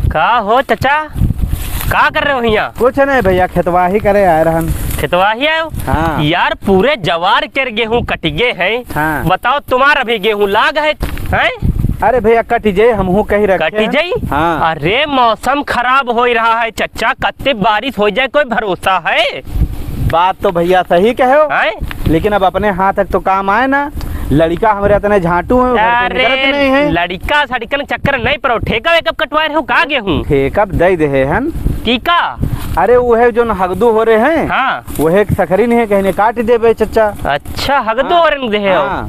का हो चचा, का कर रहे हो यहाँ? कुछ नहीं भैया, खेतवा ही करे आए रहन। खेतवा ही आयो? हाँ। यार पूरे जवार के गेहूं कटिगे हैं। हाँ। बताओ तुम्हारा अभी गेहूं लाग है? अरे भैया कट जाये, हमहू कही रखे। कट जाई? हाँ। अरे मौसम खराब हो रहा है चचा, कत्ते बारिश हो जाए कोई भरोसा है? बात तो भैया सही कहे हो, हैं? लेकिन अब अपने हाथ तक तो काम आए ना। लड़का हमारे इतने झाटू है, अरे नहीं है। लड़का सड़कन चक्कर नहीं पड़ो, ठेका वेकअप कटवाए हो का गेहूं? ठेकअप दे दे हन। टीका? अरे वो है जो हगदू हो रहे हैं। हाँ। वो है सखरी नहीं है, कहने काट दे चचा। अच्छा हगदो हाँ। और दे हो। हाँ।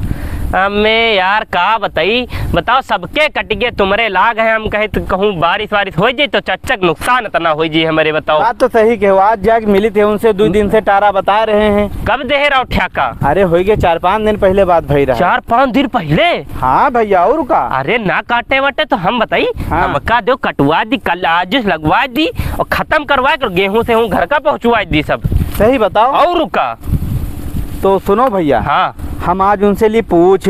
हमें यार का बताओ सबके कटिगे तुम्हारे लाग है। हम कहे तो कहूँ बारिश वारिश हो जाए तो चच्चक नुकसान इतना हो जाए हमारे। बताओ। बात तो सही कहो, आज जाके मिली थे उनसे, 2 दिन से टारा बता रहे हैं। कब दे रहा ठेका? अरे हो गए 4-5 दिन पहले बात भई रहा। 4-5 दिन पहले? हाँ भैया, और का? अरे ना काटे वटे तो हम बताई। हाँ। हमका दो कटवा दी, कल आज लगवा दी और खत्म करवा कर गेहूं से हूँ घर का पहुँचवा दी सब। सही बताओ। और का? तो सुनो भैया। हाँ। हम आज उनसे लिए पूछ,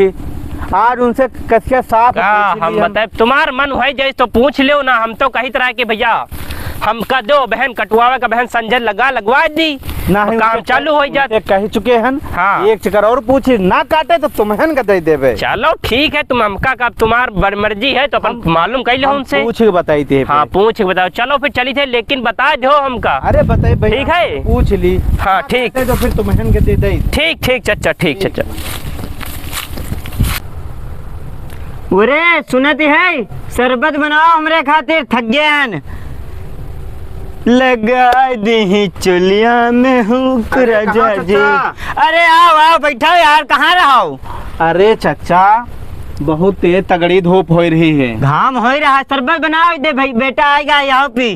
आज उनसे कसिया साफ हम बताए तुम्हार मन है जैसे तो पूछ लो ना। हम तो कही तरह के भैया हमका दो बहन कटवावे का, बहन संजय लगवा दी ना, काम चालू हो जाते। कह चुके हैं। हाँ। एक चक्कर और पूछी ना काटे तो तुम्हें का दे देवे। चलो ठीक है, तुम हमका का तुम्हार मर्जी है तो अपन मालूम कर लो उनसे। पूछ के बताई थी। हाँ पूछ के बताओ। चलो फिर चली थे, लेकिन बता दो हमका। अरे बताइए भैया। ठीक है, पूछ ली। हाँ ठीक तो फिर तुम्हें के दे दे। ठीक ठीक चचा, ठीक चचा। उरे सुनती है, शरबत बनाओ हमरे खातिर, थक गए। लगा दी चुलिया में हूँ राजा जी। अरे आओ आओ बैठो यार, कहाँ रहो? अरे चचा बहुत तेज तगड़ी धूप हो रही है। घाम हो रहा है, शरबत बनाओ दे भाई, बेटा आएगा यहाँ पी।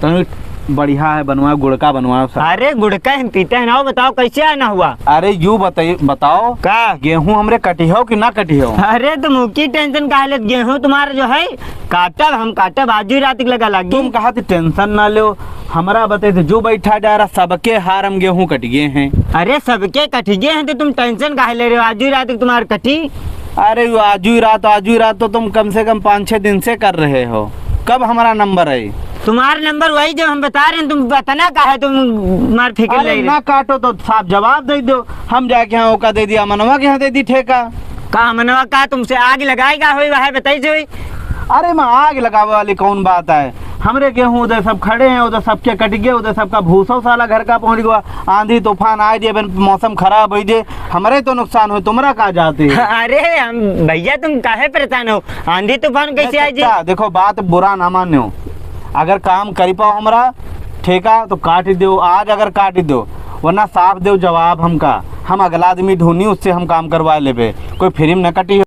तो बढ़िया है, बनवाओ, गुड़का बनवाओ। अरे गुड़का हम पीते हैं ना। बताओ कैसे आना हुआ? अरे यू बताओ का गेहूं हमरे कटी हो कि ना कटी हो? अरे तुम की टेंशन काहे लेत? गेहूं तुम्हारा जो है काटब, हम काटब, आज ही रात लगा लगी। तुम कहा थी टेंशन ना लो, हमारा बताए थे जो बैठा जा रहा सबके हार हम गेहूं कट गए हैं। अरे सबके कट गए हैं तो तुम टेंशन काहे ले रहे हो? आज ही रात तुम्हारे कटी। अरे आज ही रात तो तुम कम से कम 5-6 दिन से कर रहे हो। कब हमारा नंबर है? तुम्हारा नंबर वही जो हम बता रहे हैं, तुम बताना का है, तुम मार फिक्र अरे ना काटो तो साफ जवाब दे दो। हम जाके यहाँ का दे दिया, मनवा के यहाँ दे दी ठेका। का मनवा का तुमसे आग लगाएगा हुई वह बताई जो? अरे मैं आग लगावे वाली कौन बात है? हमरे गेहूं उधर सब खड़े हैं, उधर सबके कट गए, उधर सबका भूसा साला घर का पहुंच गया। आंधी तूफान आए दिए, मौसम खराब हो जाए, हमारे तो नुकसान हो, तुम्हारा कहा जाते है? अरे हम भैया तुम काहे परेशान हो? आंधी तूफान कैसे आए जी? देखो बात बुरा ना मानो, अगर काम करी पाओ हमारा ठेका तो काट दो आज, अगर काट दो, वरना साफ दो जवाब हमका। हम अगला आदमी ढूंढी, उससे हम काम करवा लेबे, कोई फ्री में न कटी।